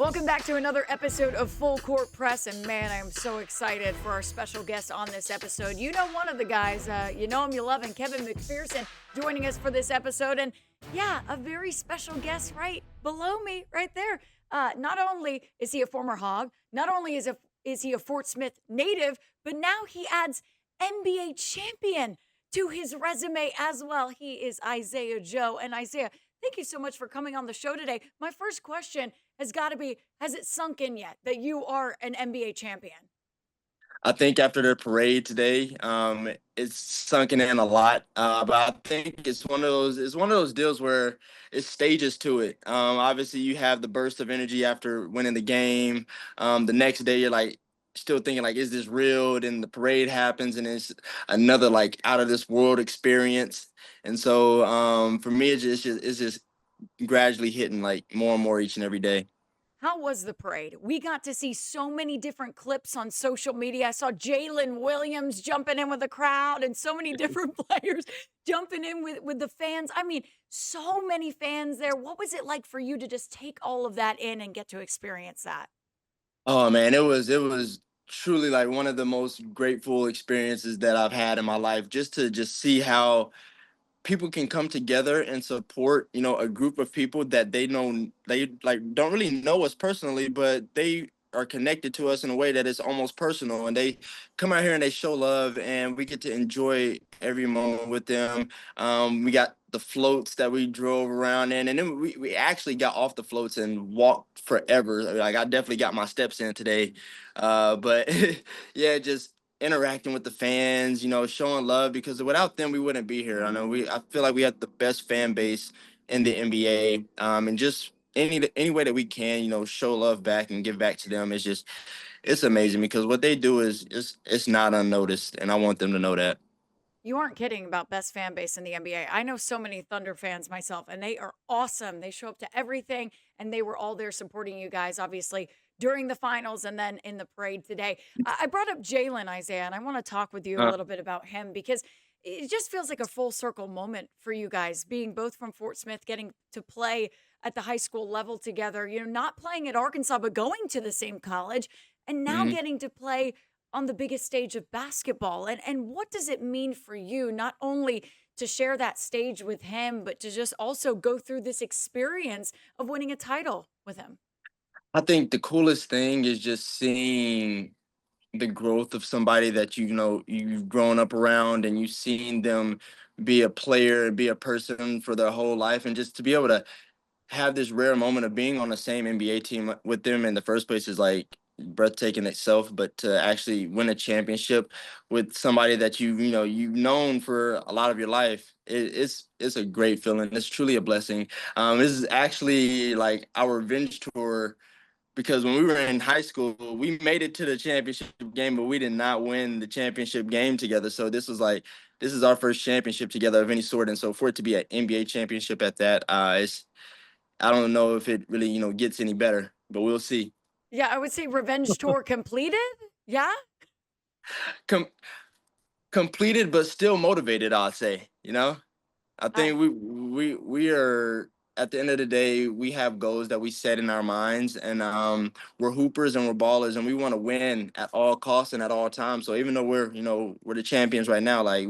Welcome back to another episode of Full Court Press. And man, I am so excited for our special guest on this episode. You know, one of the guys, you know him, you love him, Kevin McPherson, joining us for this episode. And yeah, a very special guest right below me, right there. Not only is he a former Hog, not only is he a Fort Smith native, but now he adds NBA champion to his resume as well. He is Isaiah Joe. And Isaiah, thank you so much for coming on the show today. My first question has got to be, has it sunk in yet that you are an NBA champion? I think after the parade today, it's sunken in a lot. But I think it's one of those deals where it's stages to it. Obviously, you have the burst of energy after winning the game. The next day, you're like still thinking like, is this real? Then the parade happens, and it's another like out of this world experience. And so for me, it's just gradually hitting like more and more each and every day. How was the parade? We got to see so many different clips on social media. I saw Jalen Williams jumping in with the crowd and so many different players jumping in with the fans. I mean, so many fans there. What was it like for you to just take all of that in and get to experience that? Oh man, it was truly like one of the most grateful experiences that I've had in my life. Just to just see how people can come together and support, a group of people that they like don't really know us personally, but they are connected to us in a way that is almost personal, and they come out here and they show love, and we get to enjoy every moment with them. We got the floats that we drove around in, and then we actually got off the floats and walked forever. Like, I definitely got my steps in today. But yeah, just interacting with the fans, showing love, because without them we wouldn't be here. I feel like we have the best fan base in the NBA. And just any way that we can, show love back and give back to them. It's amazing, because what they do it's not unnoticed, and I want them to know that. You aren't kidding about best fan base in the NBA. I know so many Thunder fans myself, and they are awesome. They show up to everything, and they were all there supporting you guys, obviously, during the finals and then in the parade today. I brought up Jalen, Isaiah, and I want to talk with you a Uh, little bit about him because it just feels like a full circle moment for you guys, being both from Fort Smith, getting to play at the high school level together, not playing at Arkansas, but going to the same college, and now mhm. getting to play on the biggest stage of basketball. And what does it mean for you not only to share that stage with him, but to just also go through this experience of winning a title with him? I think the coolest thing is just seeing the growth of somebody that you've grown up around, and you've seen them be a player and be a person for their whole life, and just to be able to have this rare moment of being on the same NBA team with them in the first place is like breathtaking itself. But to actually win a championship with somebody that you've known for a lot of your life, it's a great feeling. It's truly a blessing. This is actually like our revenge tour, because when we were in high school, we made it to the championship game, but we did not win the championship game together. So this is our first championship together of any sort, and so for it to be an NBA championship at that, it's I don't know if it really, gets any better, but we'll see. Yeah, I would say revenge tour completed. Yeah. Com- Completed, but still motivated, I'll say. I I think we are, at the end of the day, we have goals that we set in our minds, and we're hoopers and we're ballers, and we want to win at all costs and at all times. So even though we're the champions right now, like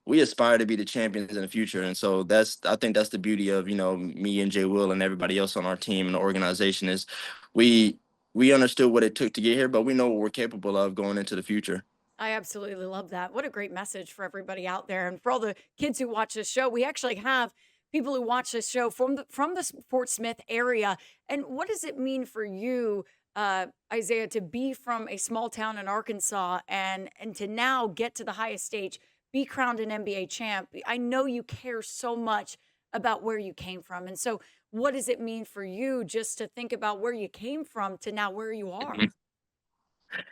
we aspire to be the champions in the future. And so I think that's the beauty of, me and Jay Will and everybody else on our team and the organization is we we understood what it took to get here, but we know what we're capable of going into the future. I absolutely love that. What a great message for everybody out there and for all the kids who watch this show. We actually have people who watch this show from the Fort Smith area. And what does it mean for you, Isaiah, to be from a small town in Arkansas and to now get to the highest stage, be crowned an NBA champ? I know you care so much about where you came from. And so what does it mean for you just to think about where you came from to now where you are?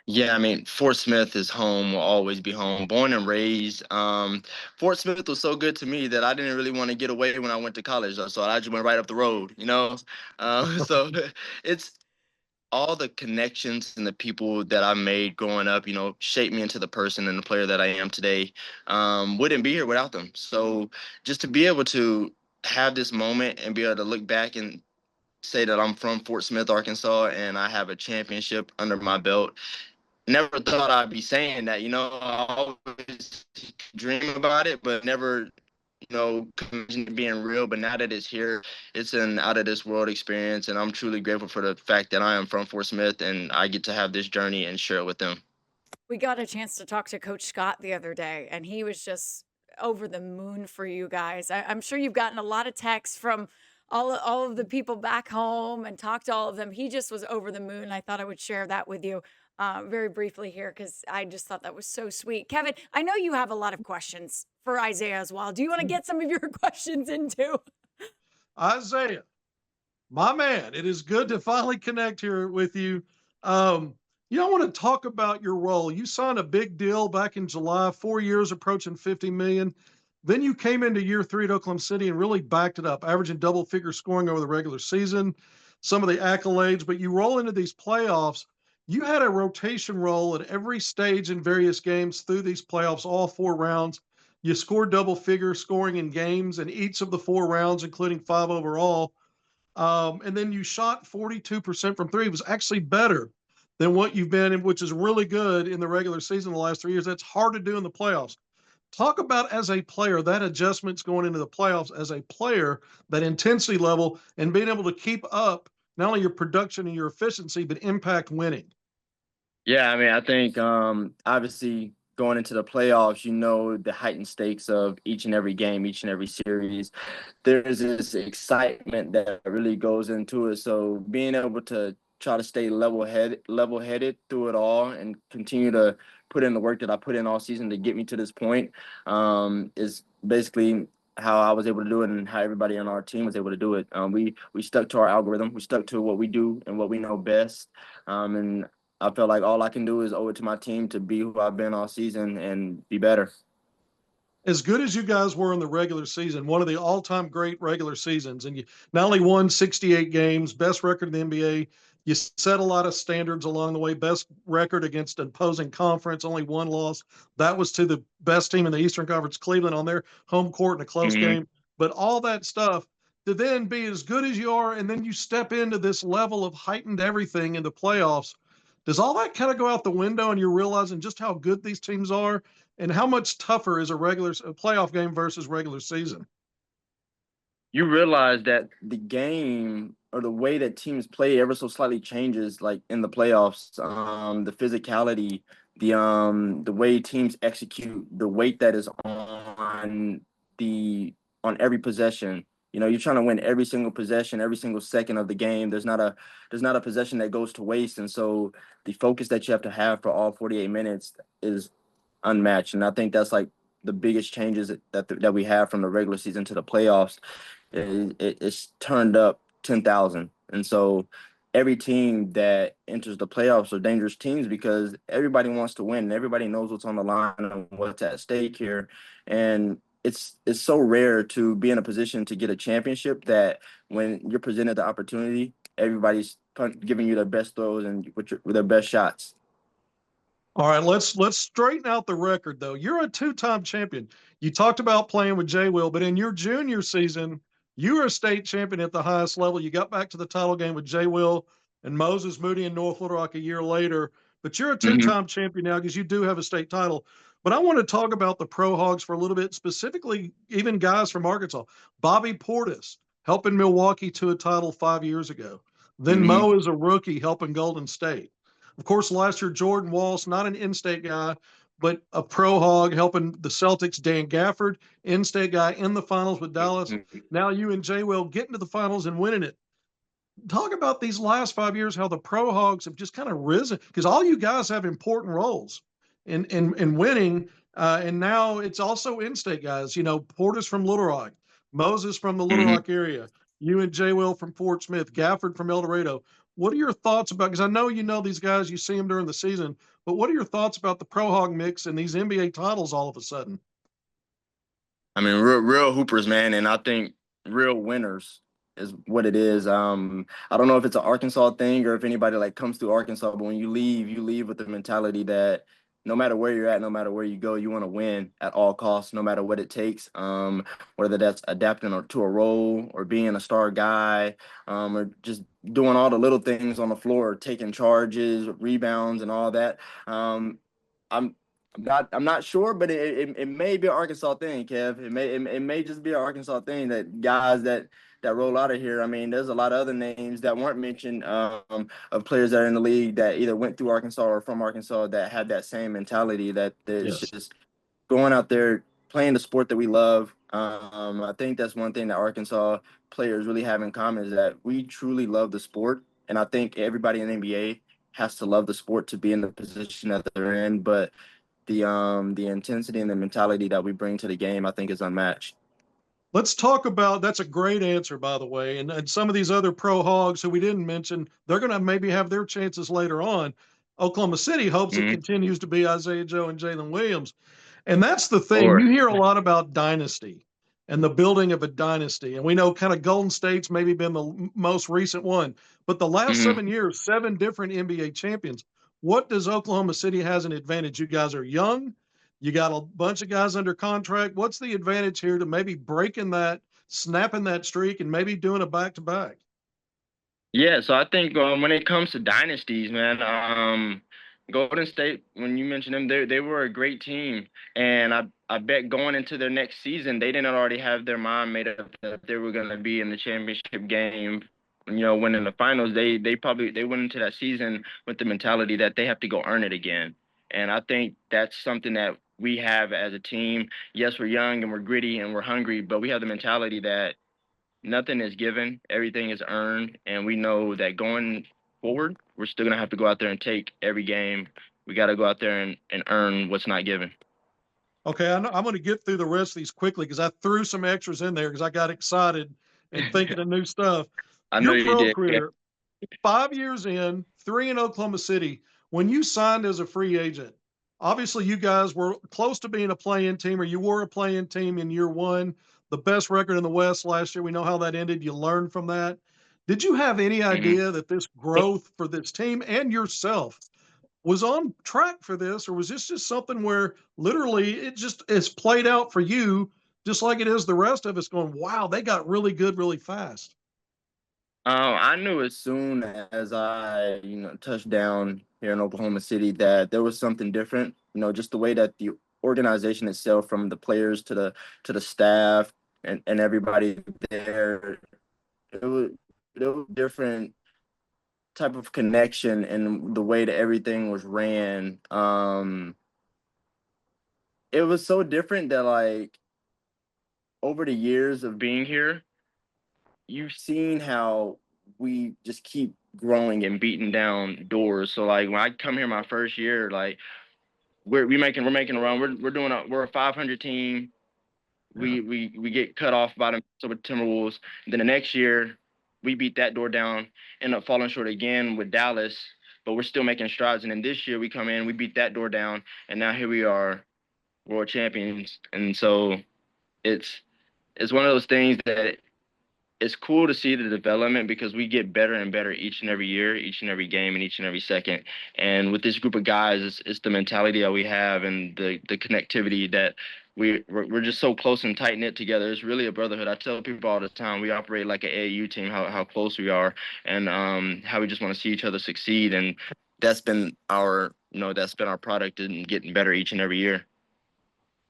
Yeah, I mean, Fort Smith is home, will always be home. Born and raised. Fort Smith was so good to me that I didn't really want to get away when I went to college, so I just went right up the road. So it's all the connections and the people that I made growing up, shaped me into the person and the player that I am today. Wouldn't be here without them. So just to be able to have this moment and be able to look back and say that I'm from Fort Smith, Arkansas, and I have a championship under my belt. Never thought I'd be saying that. I always dream about it, but never, committing to being real. But now that it's here, it's an out of this world experience, and I'm truly grateful for the fact that I am from Fort Smith and I get to have this journey and share it with them. We got a chance to talk to Coach Scott the other day, and he was just over the moon for you guys. I'm sure you've gotten a lot of texts from all of the people back home and talked to all of them. He just was over the moon. I thought I would share that with you very briefly here because I just thought that was so sweet. Kevin, I know you have a lot of questions for Isaiah as well. Do you want to get some of your questions into? Isaiah, my man, it is good to finally connect here with you. I want to talk about your role. You signed a big deal back in July, 4 years, approaching 50 million. Then you came into year three at Oklahoma City and really backed it up, averaging double figure scoring over the regular season, some of the accolades, but you roll into these playoffs. You had a rotation role at every stage in various games through these playoffs, all 4 rounds. You scored double figure scoring in games in each of the 4 rounds, including 5 overall. And then you shot 42% from three. It was actually better than what you've been in, which is really good in the regular season the last 3 years. That's hard to do in the playoffs. Talk about as a player, that adjustments going into the playoffs as a player, that intensity level, and being able to keep up not only your production and your efficiency, but impact winning. Yeah, I mean, I think obviously going into the playoffs, the heightened stakes of each and every game, each and every series. There's this excitement that really goes into it. So being able to try to stay level-headed through it all and continue to put in the work that I put in all season to get me to this point is basically how I was able to do it and how everybody on our team was able to do it. We stuck to our algorithm. We stuck to what we do and what we know best. And I felt like all I can do is owe it to my team to be who I've been all season and be better. As good as you guys were in the regular season, one of the all-time great regular seasons, and you not only won 68 games, best record in the NBA, you set a lot of standards along the way, best record against an opposing conference, only one loss. That was to the best team in the Eastern Conference, Cleveland, on their home court in a close Mm-hmm. game. But all that stuff to then be as good as you are, and then you step into this level of heightened everything in the playoffs. Does all that kind of go out the window and you're realizing just how good these teams are and how much tougher is a playoff game versus regular season? You realize that the game or the way that teams play ever so slightly changes, like in the playoffs. The physicality, the way teams execute, the weight that is on every possession. You're trying to win every single possession, every single second of the game. There's not a possession that goes to waste, and so the focus that you have to have for all 48 minutes is unmatched. And I think that's like the biggest changes that we have from the regular season to the playoffs. It's turned up 10,000. And so every team that enters the playoffs are dangerous teams because everybody wants to win and everybody knows what's on the line and what's at stake here. And it's so rare to be in a position to get a championship that when you're presented the opportunity, everybody's giving you their best throws and with their best shots. All right, let's straighten out the record though. You're a two-time champion. You talked about playing with Jay Will, but in your junior season, you were a state champion at the highest level. You got back to the title game with Jay Will and Moses Moody in North Little Rock a year later. But you're a two-time champion now because you do have a state title. But I want to talk about the Pro Hogs for a little bit, specifically even guys from Arkansas. Bobby Portis helping Milwaukee to a title 5 years ago. Then Mo is a rookie helping Golden State. Of course, last year, Jordan Walsh, not an in-state guy, but a pro hog helping the Celtics. Dan Gafford, in-state guy in the finals with Dallas. Now you and Jay Will getting to the finals and winning it. Talk about these last 5 years, how the pro hogs have just kind of risen, because all you guys have important roles in winning. And now it's also in-state guys, Portis from Little Rock, Moses from the Little Rock area, you and Jay Will from Fort Smith, Gafford from El Dorado. What are your thoughts about, because I know these guys, you see them during the season, but what are your thoughts about the Pro Hog mix and these NBA titles all of a sudden? I mean, real hoopers, man, and I think real winners is what it is. I don't know if it's an Arkansas thing or if anybody like comes through Arkansas, but when you leave with the mentality that no matter where you're at, no matter where you go, you want to win at all costs, no matter what it takes. Whether that's adapting to a role or being a star guy, or just doing all the little things on the floor, taking charges, rebounds, and all that. I'm I'm not sure, but it may be an Arkansas thing, Kev. It may just be an Arkansas thing that guys that roll out of here. I mean, there's a lot of other names that weren't mentioned, of players that are in the league that either went through Arkansas or from Arkansas that had that same mentality that it's Yes. just going out there playing the sport that we love. I think that's one thing that Arkansas players really have in common is that we truly love the sport, and I think everybody in the NBA has to love the sport to be in the position that they're in. But the intensity and the mentality that we bring to the game, I think, is unmatched. Let's talk about that's a great answer, by the way. And some of these other pro hogs who we didn't mention, they're going to maybe have their chances later on. Oklahoma City hopes it Mm-hmm. continues to be Isaiah Joe and Jalen Williams. And that's the thing. Or You hear a lot about dynasty and the building of a dynasty. And we know kind of Golden State's maybe been the most recent one. But the last mm-hmm. 7 years, 7 different NBA champions. What does Oklahoma City has an advantage? You guys are young. You got a bunch of guys under contract. What's the advantage here to maybe breaking that, snapping that streak, and maybe doing a back to back? Yeah, so I think when it comes to dynasties, man, Golden State, when you mentioned them, they were a great team, and I bet going into their next season, they didn't already have their mind made up that they were going to be in the championship game. Winning the finals, they went into that season with the mentality that they have to go earn it again, and I think that's something that we have as a team. Yes, we're young and we're gritty and we're hungry, but we have the mentality that nothing is given, everything is earned, and we know that going forward, we're still gonna have to go out there and take every game. We got to go out there and earn what's not given. Okay, I'm going to get through the rest of these quickly because I threw some extras in there because I got excited and thinking of new stuff. I know Your you pro did. Yeah. career, 5 years in, 3 in Oklahoma City. When you signed as a free agent, obviously you guys were close to being a play-in team, or you were a play-in team in year one. The best record in the West last year. We know how that ended. You learned from that. Did you have any Mhm. idea that this growth for this team and yourself was on track for this, or was this just something where literally it just is played out for you, just like it is the rest of us going, wow, they got really good really fast? I knew as soon as I, touched down here in Oklahoma City that there was something different. Just the way that the organization itself, from the players to the staff and everybody there, it was different type of connection and the way that everything was ran. It was so different that, like, over the years of being here, you've seen how we just keep growing and beating down doors. So, like, when I come here my first year, like, we're making a run. We're a 500 team. Yeah. We get cut off by the Minnesota Timberwolves. Then the next year, we beat that door down, end up falling short again with Dallas, but we're still making strides. And then this year we come in, we beat that door down, and now here we are, world champions. And so it's it's one of those things that it's cool to see the development because we get better and better each and every year, each and every game, and each and every second. And with this group of guys, it's the mentality that we have and the connectivity that we're just so close and tight knit together. It's really a brotherhood. I tell people all the time we operate like an AAU team, how close we are, and how we just want to see each other succeed. And that's been our product and getting better each and every year.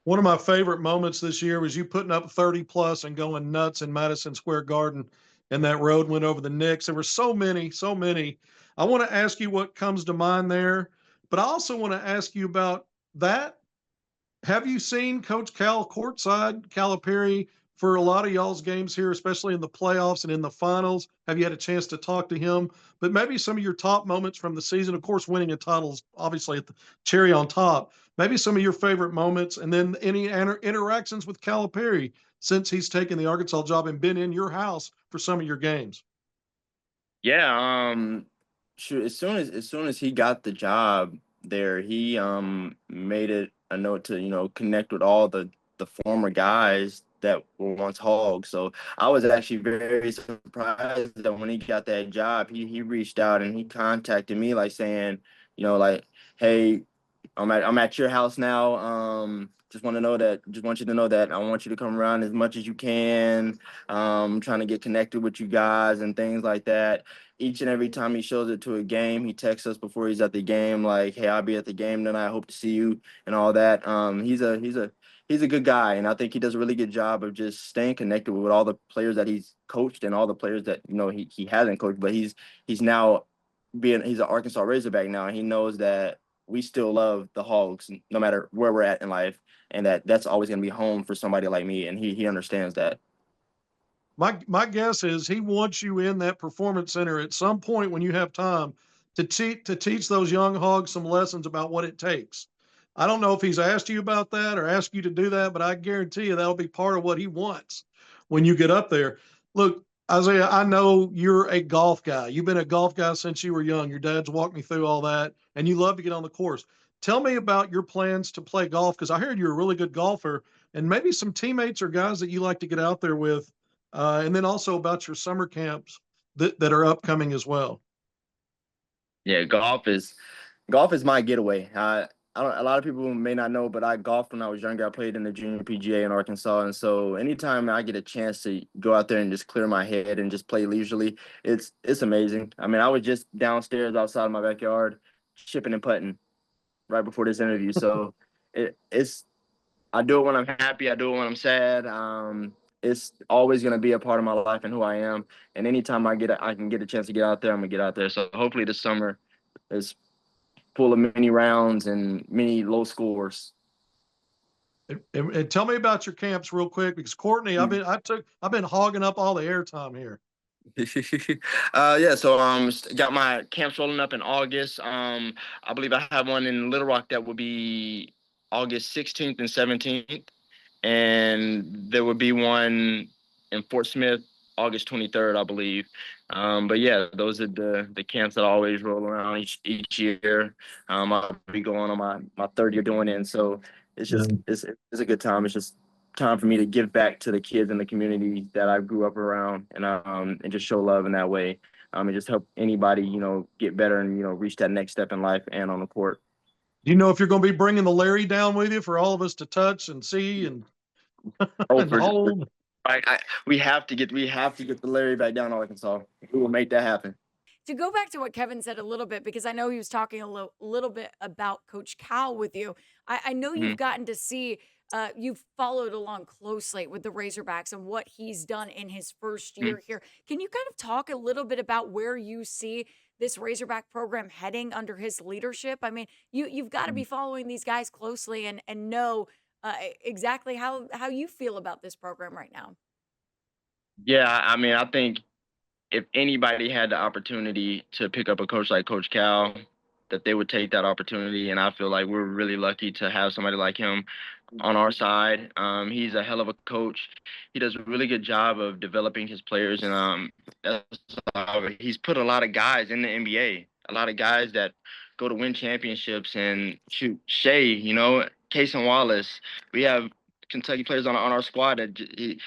One of my favorite moments this year was you putting up 30 plus and going nuts in Madison Square Garden, and that road went over the Knicks. There were so many, so many. I want to ask you what comes to mind there, but I also want to ask you about that. Have you seen Coach Cal courtside, Calipari, for a lot of y'all's games here, especially in the playoffs and in the finals? Have you had a chance to talk to him? But maybe some of your top moments from the season, of course, winning a title is obviously at the cherry on top. Maybe some of your favorite moments, and then any interactions with Calipari since he's taken the Arkansas job and been in your house for some of your games. Yeah, shoot, as soon as he got the job there, he made it a note to, connect with all the former guys that were once Hogs. So I was actually very surprised that when he got that job, he reached out and he contacted me, like, saying, like, hey, I'm at your house now. Just want you to know that I want you to come around as much as you can. Trying to get connected with you guys and things like that. Each and every time he shows it to a game, he texts us before he's at the game, like, "Hey, I'll be at the game tonight. I hope to see you," and all that. He's a good guy, and I think he does a really good job of just staying connected with all the players that he's coached and all the players that he hasn't coached, but he's now he's an Arkansas Razorback now, and he knows that we still love the Hogs no matter where we're at in life, and that's always going to be home for somebody like me, and he understands that. My guess is he wants you in that performance center at some point when you have time to teach those young hogs some lessons about what it takes. I don't know if he's asked you about that or asked you to do that, but I guarantee you that'll be part of what he wants when you get up there. Look, Isaiah, I know you're a golf guy. You've been a golf guy since you were young. Your dad's walked me through all that, and you love to get on the course. Tell me about your plans to play golf because I heard you're a really good golfer and maybe some teammates or guys that you like to get out there with and then also about your summer camps that are upcoming as well. Yeah, golf is my getaway. I don't. A lot of people may not know, but I golfed when I was younger. I played in the junior PGA in Arkansas, and so anytime I get a chance to go out there and just clear my head and just play leisurely, it's amazing. I mean, I was just downstairs outside of my backyard, chipping and putting right before this interview. So it's I do it when I'm happy. I do it when I'm sad. It's always going to be a part of my life and who I am. And anytime I can get a chance to get out there, I'm gonna get out there. So hopefully this summer is full of many rounds and many low scores. And tell me about your camps real quick because Courtney, I've been hogging up all the airtime here. Yeah, so got my camps rolling up in August. I believe I have one in Little Rock that will be August 16th and 17th, and there will be one in Fort Smith August 23rd, I believe. But yeah, those are the camps that I always roll around each year. I'll be going on my third year doing it, and so it's just it's a good time. It's just time for me to give back to the kids in the community that I grew up around, and just show love in that way. And just help anybody get better and reach that next step in life and on the court. Do you know if you're going to be bringing the Larry down with you for all of us to touch and see and, and hold? We have to get the Larry back down to Arkansas. We will make that happen. To go back to what Kevin said a little bit, because I know he was talking a little bit about Coach Cal with you. I know you've gotten to see, you've followed along closely with the Razorbacks and what he's done in his first year here. Can you kind of talk a little bit about where you see this Razorback program heading under his leadership? I mean, you've got to be following these guys closely and know exactly how you feel about this program right now. Yeah, I mean, I think if anybody had the opportunity to pick up a coach like Coach Cal, that they would take that opportunity. And I feel like we're really lucky to have somebody like him on our side. He's a hell of a coach. He does a really good job of developing his players, and he's put a lot of guys in the NBA, a lot of guys that go to win championships. And shoot, Shea, Cason Wallace, we have Kentucky players on our squad that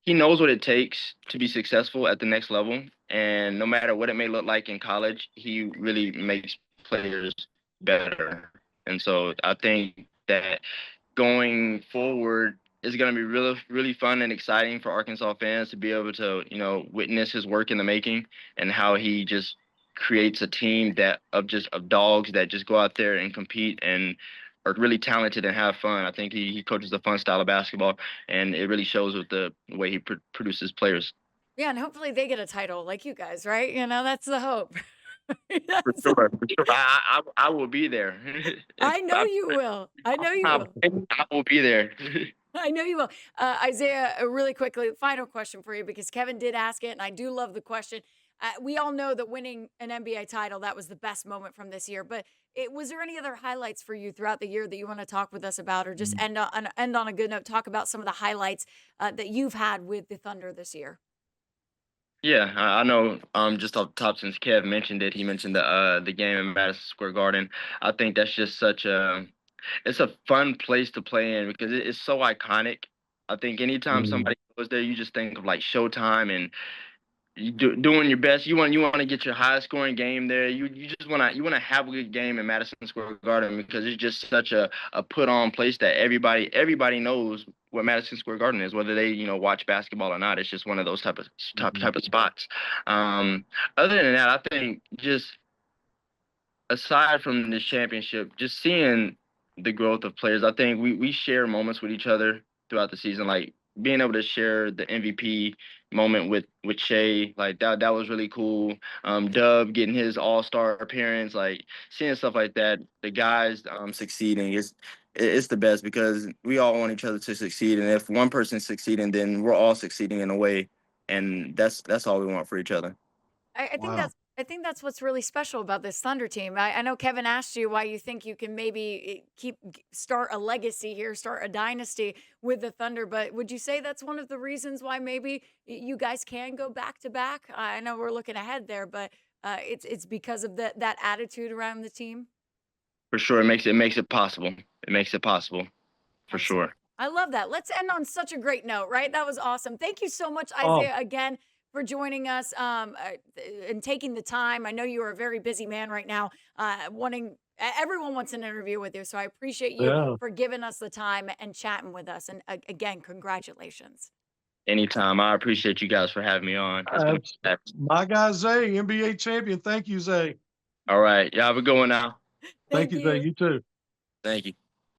he knows what it takes to be successful at the next level. And no matter what it may look like in college, he really makes players better. And so I think that going forward is going to be really, really fun and exciting for Arkansas fans to be able to, witness his work in the making and how he just creates a team of dogs that just go out there and compete and are really talented and have fun. I think he coaches a fun style of basketball, and it really shows with the way he produces players. Yeah, and hopefully they get a title like you guys, right? That's the hope. For sure, for sure. I will be there. I know you will. I know you will. I will be there. I know you will. Isaiah, really quickly, final question for you because Kevin did ask it, and I do love the question. We all know that winning an NBA title, that was the best moment from this year. But was there any other highlights for you throughout the year that you want to talk with us about, or just end on a good note, talk about some of the highlights that you've had with the Thunder this year? Yeah, I know. Just off the top, since Kev mentioned it, he mentioned the game in Madison Square Garden. I think that's just it's a fun place to play in because it's so iconic. I think anytime somebody goes there, you just think of like Showtime and doing your best. You want to get your highest scoring game there. You just want to have a good game in Madison Square Garden because it's just such a put on place that everybody knows what Madison Square Garden is, whether they watch basketball or not. It's just one of those type of spots. Other than that, I think just aside from this championship, just seeing the growth of players, I think we share moments with each other throughout the season, like being able to share the MVP moment with Shea, like that was really cool. Dub getting his All-Star appearance, like seeing stuff like that, the guys succeeding it's the best because we all want each other to succeed, and if one person's succeeding, then we're all succeeding in a way, and that's all we want for each other. Wow. I think that's what's really special about this Thunder team. I know Kevin asked you why you think you can maybe start a legacy here, start a dynasty with the Thunder, but would you say that's one of the reasons why maybe you guys can go back to back? I know we're looking ahead there, but it's because of that attitude around the team. For sure, it makes it possible. It makes it possible, for Excellent. sure. I love that. Let's end on such a great note, right? That was awesome. Thank you so much, Oh, Isaiah, again for joining us and taking the time. I know you are a very busy man right now, everyone wants an interview with you. So I appreciate you yeah. for giving us the time and chatting with us. And again, congratulations. Anytime. I appreciate you guys for having me on. It's been That's my guy, Zay, NBA champion. Thank you, Zay. all right. Y'all have a good one now. Thank Thank you, Zay. you. You too. Thank you.